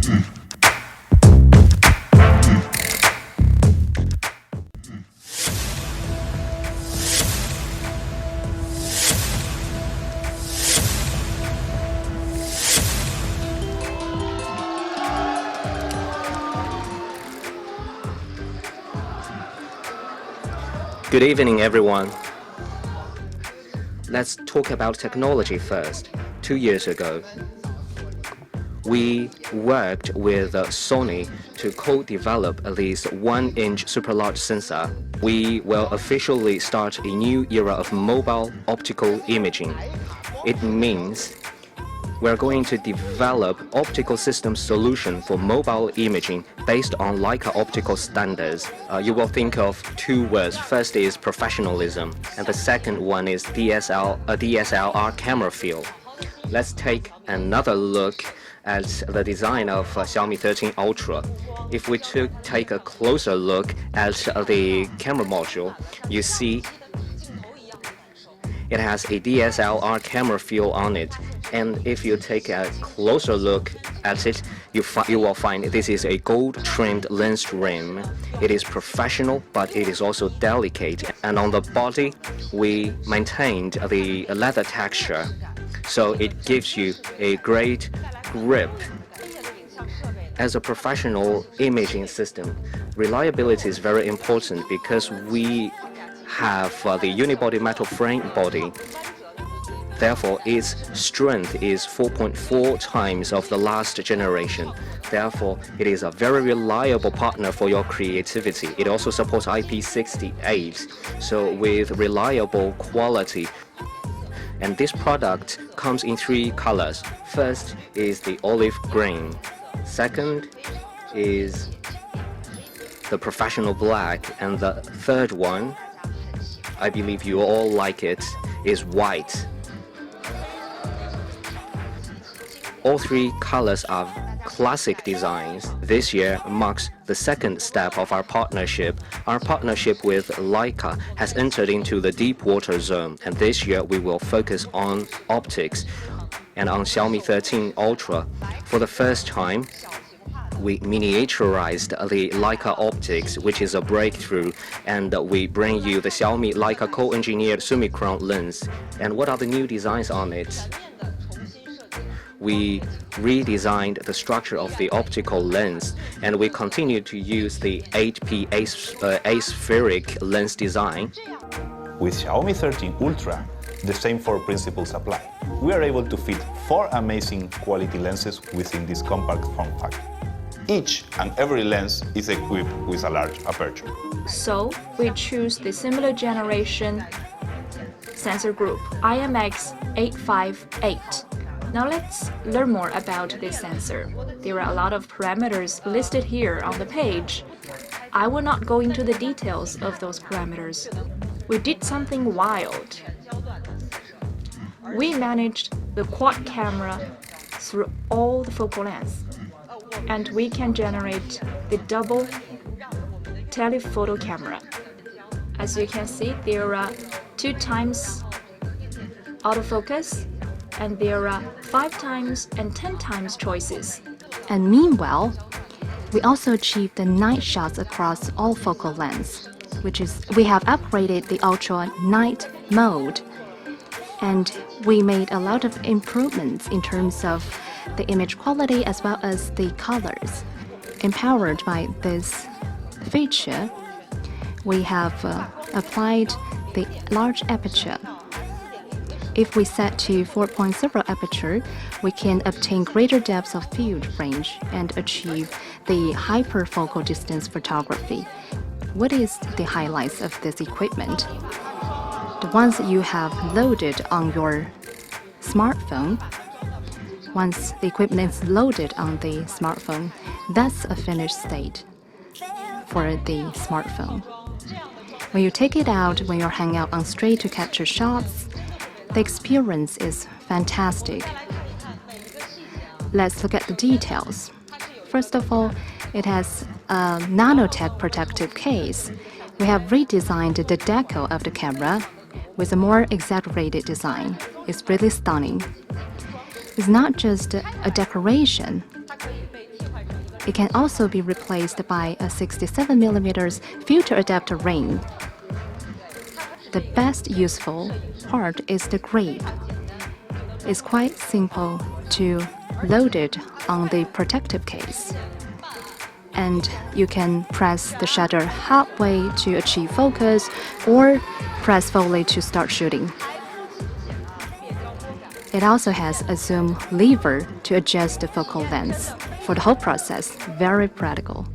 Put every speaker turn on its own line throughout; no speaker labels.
Good evening, everyone. Let's talk about technology first. 2 years ago, we worked with SONY to co-develop this 1-inch super large sensor. We will officially start a new era of mobile optical imaging. It means we're going to develop optical system solution for mobile imaging based on ЛIKE optical standards. You will think of two words. First is professionalism, and the second one is DSLR camera feel. Let's take another look at the design of Xiaomi 13 Ultra. If we take a closer look at the camera module, you see it has a DSLR camera feel on it. And if you take a closer look at it, you will find this is a gold-trimmed lens rim. It is professional, but it is also delicate. And on the body, we maintained the leather texture, so it gives you a great grip. As a professional imaging system, reliability is very important because we have the unibody metal frame body. Therefore, its strength is 4.4 times of the last generation. Therefore, it is a very reliable partner for your creativity. It also supports IP68, so with reliable quality. And this product comes in 3 colors. First is the olive green. Second is the professional black. And the third one, I believe you all like it, is white. All 3 colors are classic designs. This year marks the second step of our partnership. Our partnership with ЛIKE has entered into the deep water zone, and this year we will focus on optics. And on Xiaomi 13 Ultra, for the first time, we miniaturized the ΛIKE optics, which is a breakthrough, and we bring you the Xiaomi ΛIKE co-engineered Summicron lens. And what are the new designs on it? We redesigned the structure of the optical lens, and we continue to use the 8P aspheric lens design.
With Xiaomi 13 Ultra, the same 4 principles apply. We are able to fit 4 amazing quality lenses within this compact form factor. Each and every lens is equipped with a large aperture.
So we choose the similar generation sensor group IMX858. Now let's learn more about this sensor. There are a lot of parameters listed here on the page. I will not go into the details of those parameters. We did something wild. We managed the quad camera through all the focal lengths, and we can generate the double telephoto camera. As you can see, there are 2 times autofocus, and there are 5 times and 10 times choices.
And meanwhile, we also achieved the night shots across all focal lengths, which is we have upgraded the ultra night mode, and we made a lot of improvements in terms of the image quality as well as the colors. Empowered by this feature, we have applied the large aperture. If we set to 4.0 aperture, we can obtain greater depth of field range and achieve the hyperfocal distance photography. What is the highlights of this equipment? The ones that you have loaded on your smartphone. Once the equipment is loaded on the smartphone, that's a finished state for the smartphone. When you take it out, when you're hanging out on street to capture shots, the experience is fantastic. Let's look at the details. First of all, it has a nanotech protective case. We have redesigned the decal of the camera with a more exaggerated design. It's really stunning. It's not just a decoration. It can also be replaced by a 67mm filter adapter ring. The best useful part is the grip. It's quite simple to load it on the protective case. And you can press the shutter halfway to achieve focus or press fully to start shooting. It also has a zoom lever to adjust the focal length. For the whole process, very practical.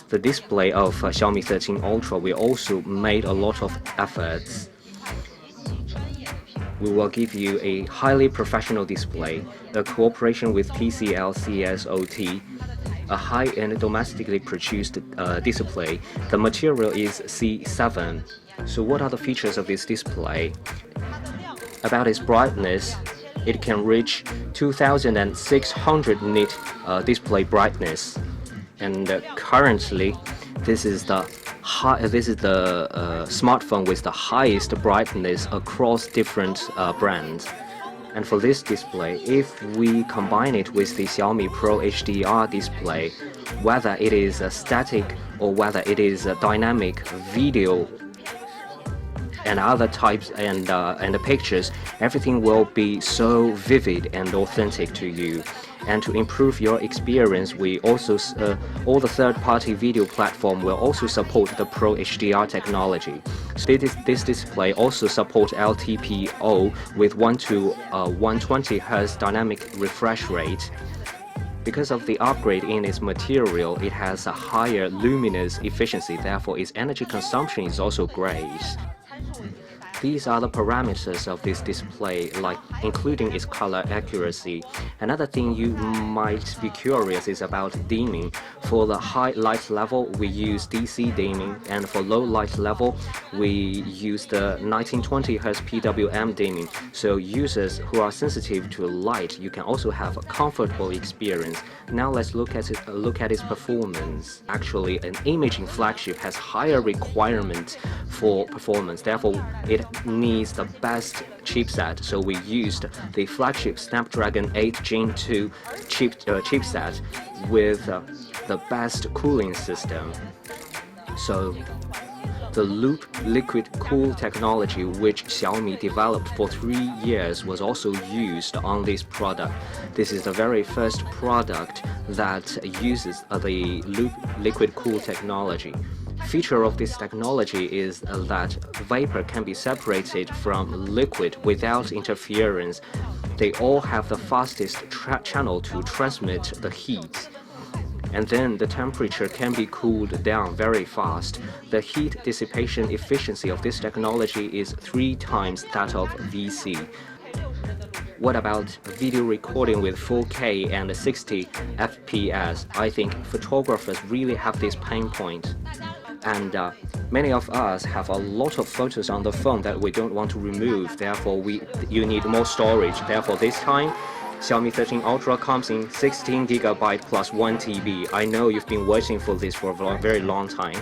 The display of Xiaomi 13 Ultra, we also made a lot of efforts. We will give you a highly professional display, a cooperation with TCL CSOT, a high-end domestically produced display. The material is C7. So what are the features of this display? About its brightness, it can reach 2600 nit display brightness, and currently this is the smartphone with the highest brightness across different brands. And for this display, if we combine it with the Xiaomi Pro HDR display, whether it is a static or whether it is a dynamic video and other types and the pictures, everything will be so vivid and authentic to you. And to improve your experience, we also all the third-party video platform will also support the Pro HDR technology. So this display also supports LTPO with 1 to 120 Hz dynamic refresh rate. Because of the upgrade in its material, it has a higher luminous efficiency, therefore its energy consumption is also great. These are the parameters of this display, like including its color accuracy. Another thing you might be curious is about dimming. For the high light level, we use DC dimming, and for low light level, we use the 1920 Hz PWM dimming. So users who are sensitive to light, you can also have a comfortable experience. Now let's look at its performance. Actually, an imaging flagship has higher requirement for performance. Therefore, it needs the best chipset. So we used the flagship Snapdragon 8 Gen 2 chipset with the best cooling system. So the loop liquid cool technology, which Xiaomi developed for 3 years, was also used on this product. This is the very first product that uses the loop liquid cool technology. Feature of this technology is that vapor can be separated from liquid without interference. They all have the fastest channel to transmit the heat. And then the temperature can be cooled down very fast. The heat dissipation efficiency of this technology is 3 times that of VC. What about video recording with 4K and 60 FPS? I think photographers really have this pain point. And many of us have a lot of photos on the phone that we don't want to remove. Therefore, you need more storage. Therefore, this time, Xiaomi 13 Ultra comes in 16 GB plus 1 TB. I know you've been waiting for this for a very long time.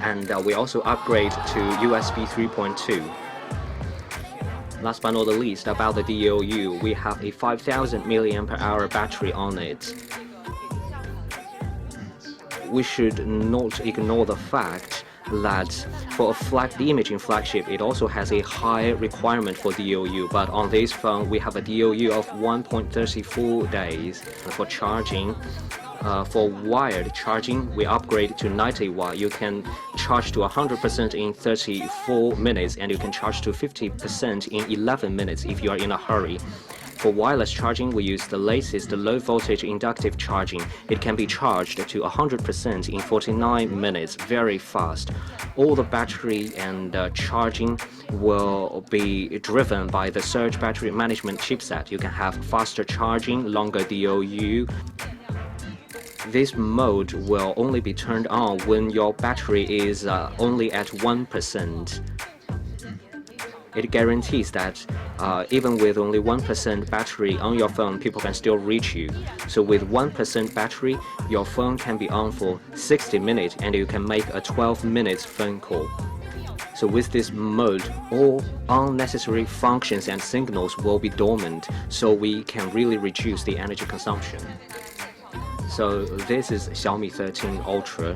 And we also upgrade to USB 3.2. Last but not the least, about the DOU, we have a 5000 mAh battery on it. We should not ignore the fact that for the imaging flagship, it also has a high requirement for DOU, but on this phone we have a DOU of 1.34 days. For charging, for wired charging, we upgrade to 90 watt. You can charge to 100% in 34 minutes, and you can charge to 50% in 11 minutes if you are in a hurry. For wireless charging, we use the latest low voltage inductive charging. It can be charged to 100% in 49 minutes, very fast. All the battery and charging will be driven by the surge battery management chipset. You can have faster charging, longer DOU. This mode will only be turned on when your battery is only at 1%. It guarantees that even with only 1% battery on your phone, people can still reach you. So with 1% battery, your phone can be on for 60 minutes and you can make a 12-minute phone call. So with this mode, all unnecessary functions and signals will be dormant, so we can really reduce the energy consumption. So this is Xiaomi 13 Ultra.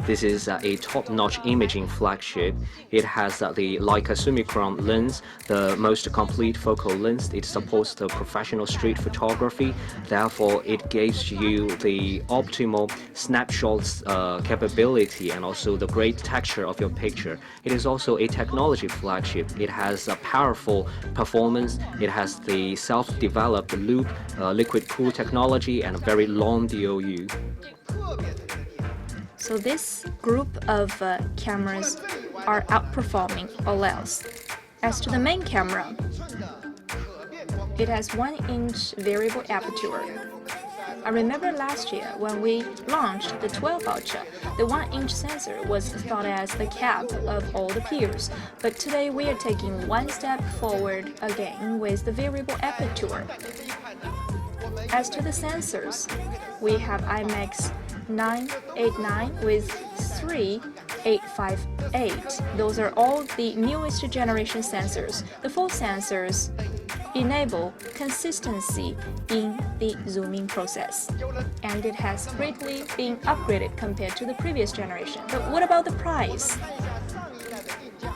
This is a top-notch imaging flagship. It has the LIKE summicron lens, the most complete focal length. It supports the professional street photography. Therefore, it gives you the optimal snapshots capability and also the great texture of your picture. It is also a technology flagship. It has a powerful performance. It has the self-developed loop liquid cool technology and a very long DOU.
So this group of cameras are outperforming all else. As to the main camera, it has 1-inch variable aperture. I remember last year when we launched the 12 Ultra, the 1-inch sensor was thought as the cap of all the peers. But today we are taking one step forward again with the variable aperture. As to the sensors, we have IMX 989 with 3858. Those are all the newest generation sensors. The full sensors enable consistency in the zooming process, and it has greatly been upgraded compared to the previous generation. But what about the price?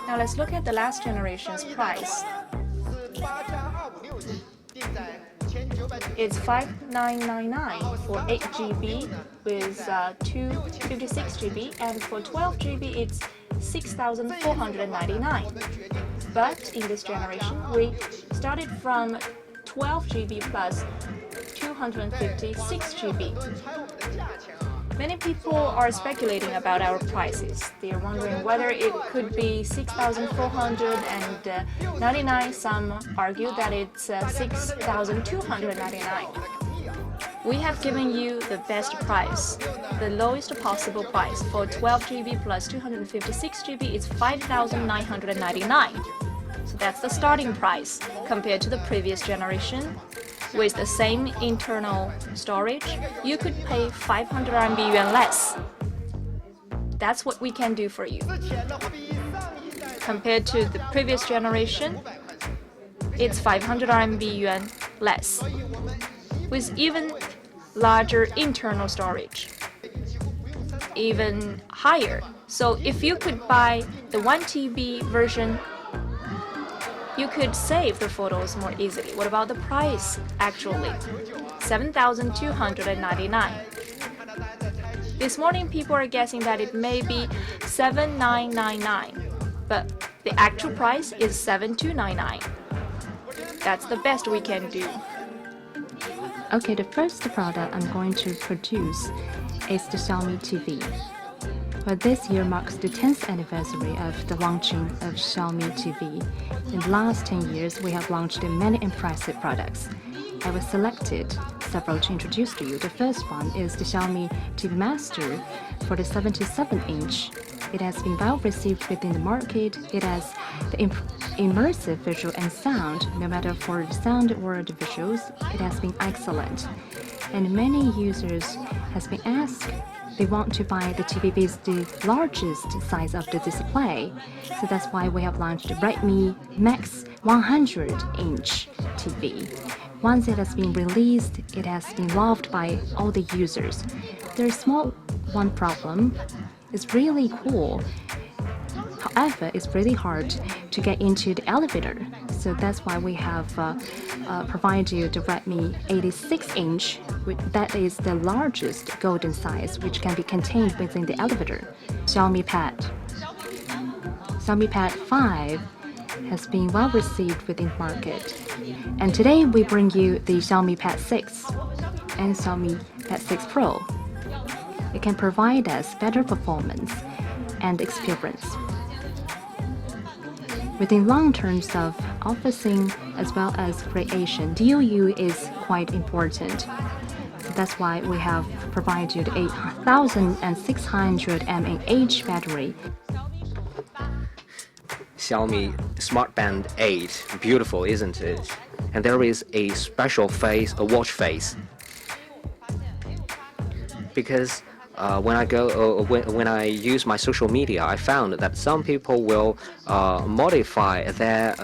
Now let's look at the last generation's price. It's 5999 for 8 GB with 256 GB, and for 12 GB it's 6,499. But in this generation, we started from 12 GB plus 256 GB. Many people are speculating about our prices. They are wondering whether it could be 6,499. Some argue that it's 6,299. We have given you the best price, the lowest possible price. For 12 GB plus 256 GB, it's 5,999. So that's the starting price compared to the previous generation. With the same internal storage, you could pay 500 RMB yuan less. That's what we can do for you. Compared to the previous generation, it's 500 RMB yuan less, with even larger internal storage, even higher. So if you could buy the 1 TB version, you could save the photos more easily. What about the price, actually? 7,299. This morning, people are guessing that it may be 7,999, but the actual price is 7,299. That's the best we can do.
Okay, the first product I'm going to produce is the Xiaomi TV. But this year marks the 10th anniversary of the launching of Xiaomi TV. In the last 10 years, we have launched many impressive products. I was selected several to introduce to you. The first one is the Xiaomi TV Master for the 77-inch. It has been well received within the market. It has the immersive visual and sound. No matter for the sound or the visuals, it has been excellent. And many users has been asked they want to buy the TV with the largest size of the display. So that's why we have launched the Redmi Max 100-inch TV. Once it has been released, it has been loved by all the users. There's small one problem. It's really cool. However, it's really hard to get into the elevator. So that's why we have provided you the Redmi 86-inch. That is the largest golden size, which can be contained within the elevator. Xiaomi Pad. Xiaomi Pad 5 has been well received within the market. And today we bring you the Xiaomi Pad 6 and Xiaomi Pad 6 Pro. It can provide us better performance and experience. Within long terms of officing as well as creation, DOU is quite important. So that's why we have provided you the 8,600 mAh battery.
Xiaomi Smart Band 8, beautiful, isn't it? And there is a special face, a watch face. Because when I use my social media, I found that some people will modify their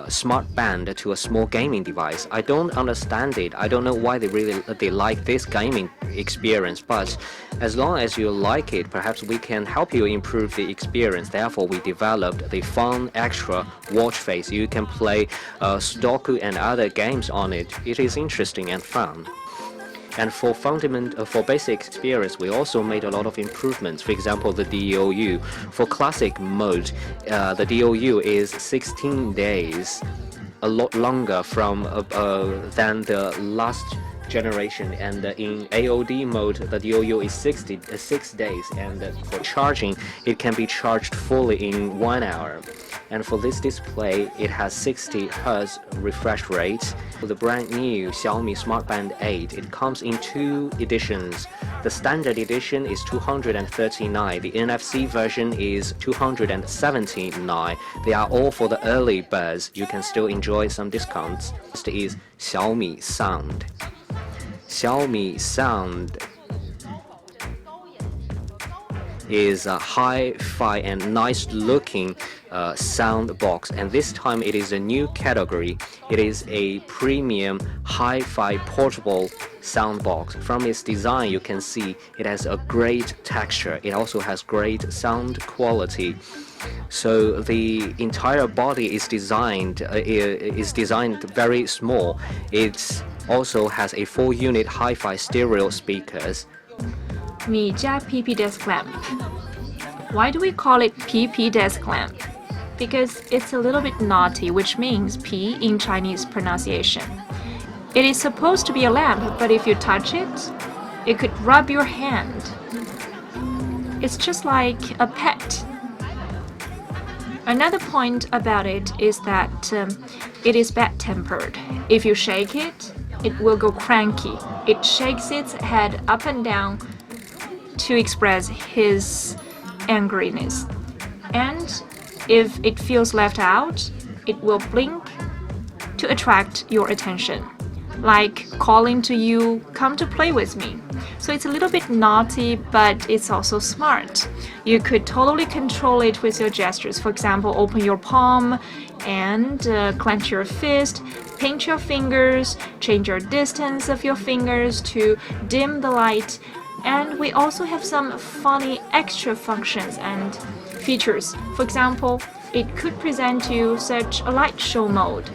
smart band to a small gaming device. I don't understand it. I don't know why they like this gaming experience, but as long as you like it, perhaps we can help you improve the experience. Therefore, we developed the fun extra watch face. You can play Sudoku and other games on it. It is interesting and fun. And for basic experience, we also made a lot of improvements. For example, the DOU. For classic mode, the DOU is 16 days, a lot longer than the last generation. And in AOD mode, the DOU is 6 days. And for charging, it can be charged fully in 1 hour. And for this display, it has 60 Hz refresh rate. For the brand new Xiaomi Smart Band 8, it comes in 2 editions. The standard edition is 239. The NFC version is 279. They are all for the early birds. You can still enjoy some discounts. Next is Xiaomi Sound. Xiaomi Sound is a hi-fi and nice-looking sound box, and this time it is a new category. It is a premium hi-fi portable sound box. From its design, you can see it has a great texture. It also has great sound quality. So the entire body is designed very small. It also has a 4-unit hi-fi stereo speakers.
米家 PP desk lamp. Why do we call it PP desk lamp? Because it's a little bit naughty, which means P in Chinese pronunciation. It is supposed to be a lamp, but if you touch it, it could rub your hand. It's just like a pet. Another point about it is that it is bad-tempered. If you shake it, it will go cranky. It shakes its head up and down to express his angriness. And if it feels left out, it will blink to attract your attention, like calling to you, come to play with me. So it's a little bit naughty, but it's also smart. You could totally control it with your gestures. For example, open your palm and clench your fist, pinch your fingers, change your distance of your fingers to dim the light. And we also have some funny extra functions and features. For example, it could present you such a light show mode.